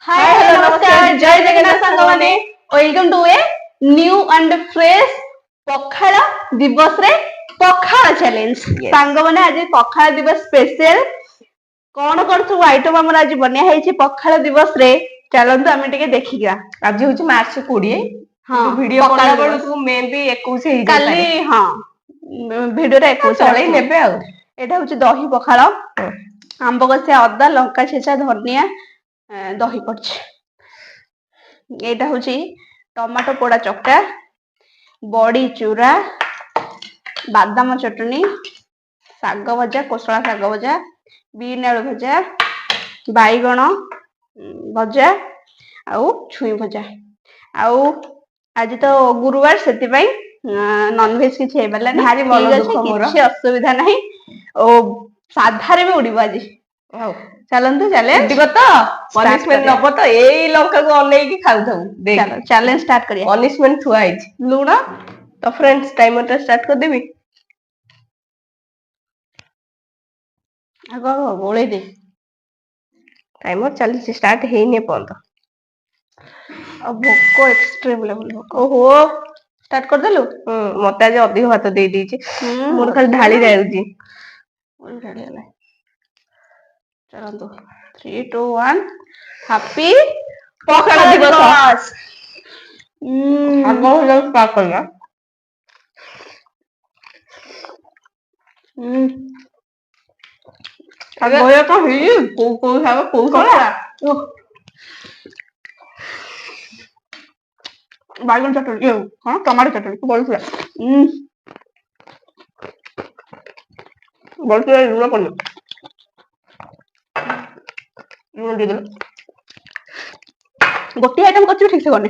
हाय hello नमस्कार जय जगन्नाथ सांगमाने welcome to a new and fresh Pakhala दिवस रे पखाळ चैलेंज सांगमाने आज पखाळ दिवस स्पेशल कौन कौन सब आइटम हमर आज बनिया है पखाळ दिवस रे चलନ୍ତୁ ଆମେ ଟିକେ ଦେଖିବା आज हूँ मार्च 20 हाँ वीडियो कला बेलू मे भी 21 हे काली हाँ वीडियो रे 21 चले नेबे आ एटा होची दही पखाळ आंब कसिया अदा लंका छेचा धनिया दही पड़छ एटा होची टमाटो पोड़ा चक्का बड़ी चूरा बादाम चटनी साग भजा कोसला साग भजा बीन आलू भजा बैगण भजा आउ छुई भजा आउ आज तो गुरुवार सेति पई नॉनवेज किछि हेबला नै भारी मन दुख मोर किछि असुविधा नाही ओ साधा रे भी उड़ीबो आज चलନ୍ତୁ चले उड़ीबो तो पनिशमेंट नबो तो एई लंका को अनै की खाउ थौ देख चलो चैलेंज स्टार्ट करिया पनिशमेंट थुआ है लूण तो फ्रेंड्स टाइमर स्टार्ट कर देबी आगो गोळे दे टाइमर चली स्टार्ट हेने पंत अब भोको एक्सट्रीम लेवल भोको ओहो स्टार्ट कर देलु मते आज अधिक भात दे दीची मोर खाली ढाली जाउची मोर ढाली आला चलନ୍ତୁ 3 2 1 हैप्पी पखाळ दिवस आगो हम स्टार्ट करना आगो ये तो ही को साबे को सला बैगन चटनी हाँ टमाटो चटनी को बोल बोलते लूण पड़ लूण दे दे गोटे आइटम करछि ठीक से करने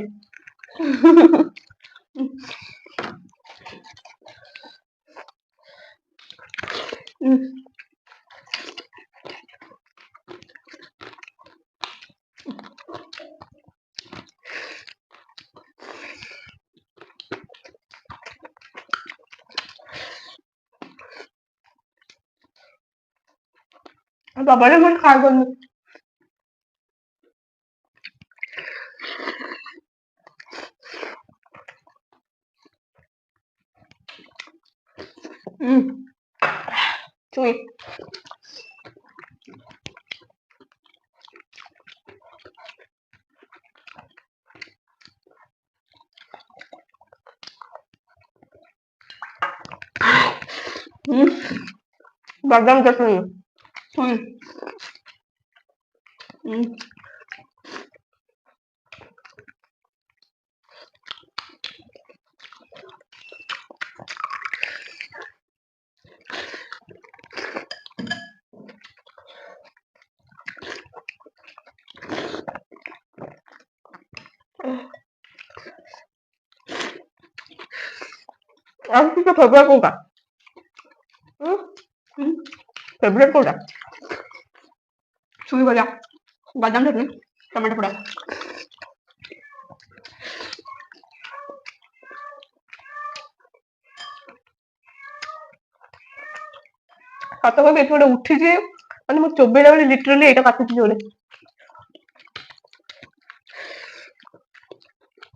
बाबा ने मन खा गन चुई बादाम चटनी आज की फेवरेट कोका फेवरेट कोका छुई भजा बादाम चटनी टमाटो पोड़ा सत कह एଠି गोटे उठी माने मो चोबेला बेले लिटरली एटा काटुची जोले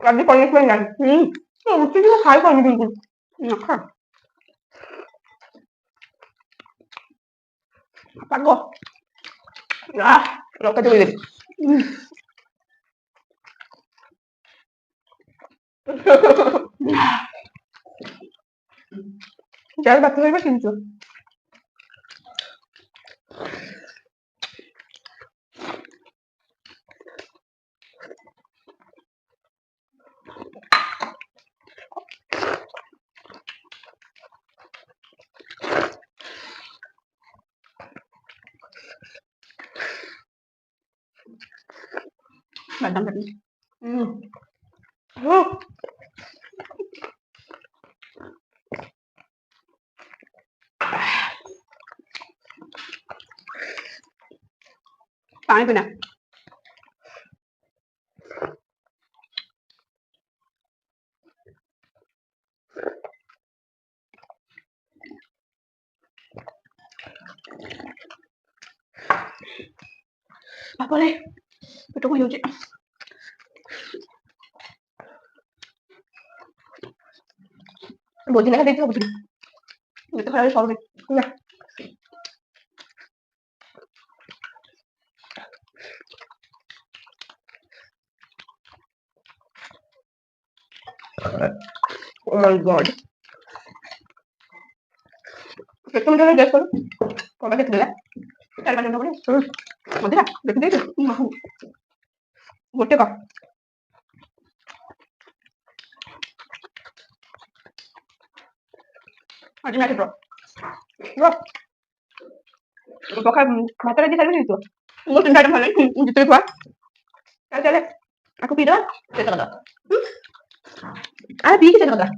आज पनिशमेंट नहीं उठी जो खाई पानी बिल्कुल नखा पागो लका दे दे যার বাকি হইবে কিন্তু बादाम चटनी पानी पीना बापरे ପେଟ କଣ ହେଇଯାଉଛି। ଭୋଜି ନା ଦେଇଥିବ ବୁଝିଲି ଯେତେ ଖାଇଲେ ସରୁନି। ନା ଓ ମାଇ ଗଡ କେତେ ମିନିଟ ଗେସ୍ କର କଣ କେତେ ଦେଲା 4-5 ମିନିଟ ହବନି। ଅଧିକା ଦେଖିଦେଇଛୁ ଗୋଟେ କପ ଆଜି ମ୍ୟାଚ୍ ଡ୍ର। ପକା ଭାତ ରାଜି ଖାଇବି ତୁ ମୁଁ 3ଟା ଆଇଟମ ଖାଇଲି। ଜିତେଇ ଥୁଆ। ଚାଲେ ଚାଲେ ଆକୁ ପିଇଦବା ଶେଷ କରିଦବା। ଆରେ ପିଇକି ଶେଷ କରିଦବା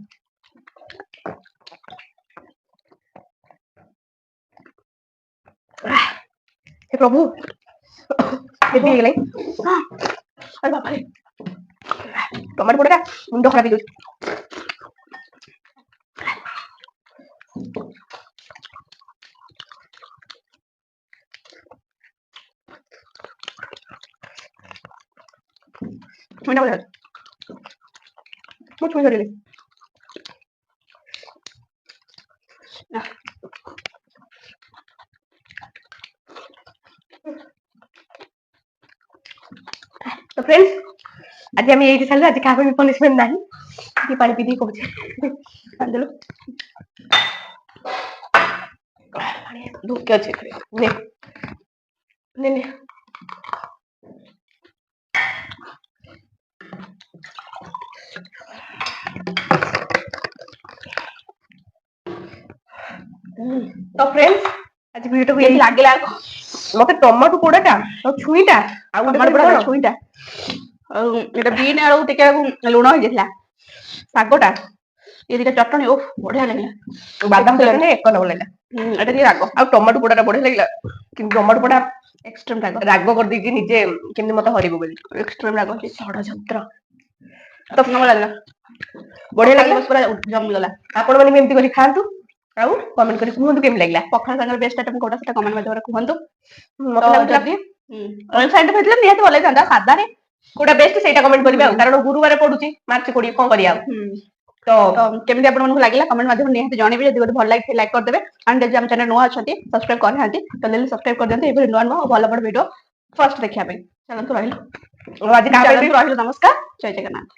हे प्रभु हेवी ହେଇଗଲାଣି ଆରେ ବାବାରେ ଟମାଟୋ ପୋଡାଟା ମୁଣ୍ଡ ଖରାପ ହେଇଯାଉଛି ଛୁଇଁଟା ବଢିଆ ଅଛି। ମୁଁ ଛୁଇଁ ଧରିଲି तो फ्रेंड्स आज हम यही साल आज काफी भी पनिशमेंट नहीं कि पानी पी दी कौचे पानी देलो पानी धूप के अच्छे ने ने ने तो फ्रेंड्स आज वीडियो को ଯେମିତି यही ଲାଗିଲା मते टमाटो पोड़ाटा और छुईटा आ गोटे ଟମାଟୋ कोन ପୋଡା कଣ ଛୁଇଁଟା ଆଉ ଏଟା ବିନ୍ ଆଳୁ ଟିକେ ଲୁଣ ହେଇଯାଇଥିଲା। ଶାଗଟା ଇଏ ଦିଟା ଚଟଣି ଓଃ ବଢିଆ ଲାଗିଲା। बादाम चटनी एक नंबर लागला ଏଟା ଟିକେ ରାଗ आ टमाटो पोड़ाटा बढ़िया लागला कि टमाटो पोड़ा ଏକ୍ସଟ୍ରିମ ରାଗ राग कर देकी निजे केमती मते हरिबो बोली ଏକ୍ସଟ୍ରିମ ରାଗ ଅଛି। षडयंत्र ତ ଭଲ ଲାଗିଲା। बढ़िया ପଖାଳ लागला ଦିବସ ପୁରା ଜମିଗଲା। आपण माने एमती करी खांतु ଆଉ କମେଣ୍ଟ କରି କୁହନ୍ତୁ କେମିତି ଲାଗିଲା ପଖାଳ ସାଙ୍ଗରେ ବେଷ୍ଟ ଆଇଟମ କୋଉଟା ସେଟା କମେଣ୍ଟ ମାଧ୍ୟମରେ କୁହନ୍ତୁ। ତ ମତେ ଲାଗୁଥିଲା ଯଦି ଅଏଲ ସାଇଡ ହେଇଥିଲେ ନିହାତି ଭଲ ହେଇଥାନ୍ତା। ସାଧାରେ କୋଉଟା ବେଷ୍ଟ ସେଇଟା କମେଣ୍ଟ କରିବେ ଆଉ କାରଣ ଗୁରୁବାର ପଡୁଛି ମାର୍ଚ୍ଚ 20 କଣ କରିବା ଆଉ ତ ତ କେମିତି ଆପଣମାନଙ୍କୁ ଲାଗିଲା କମେଣ୍ଟ ମାଧ୍ୟମରେ ନିହାତି ଜଣେଇବେ। ଯଦି ଗୋଟେ ଭଲ ଲାଗିଥିଲା ଲାଇକ୍ କରିଦେବେ। ଆଣ୍ଡ ଯଦି ଆମ ଚ୍ୟାନେଲ ନୂଆ ଅଛନ୍ତି ସବସ୍କ୍ରାଇବ କରିନାହାନ୍ତି ତାହେଲେ ସବସ୍କ୍ରାଇବ କରିଦିଅନ୍ତୁ। ଏଭଳି ନୂଆ ନୂଆ ଭଲ ଭଲ ଭିଡିଓ ଫାର୍ଷ୍ଟ ଦେଖିବା ପାଇଁ ଚାଲନ୍ତୁ ରହିଲୁ ଆଜି କାହା ପାଇଁ ଚାଲନ୍ତୁ ରହିଲୁ ନମସ୍କାର ଜୟ ଜଗନ୍ନାଥ।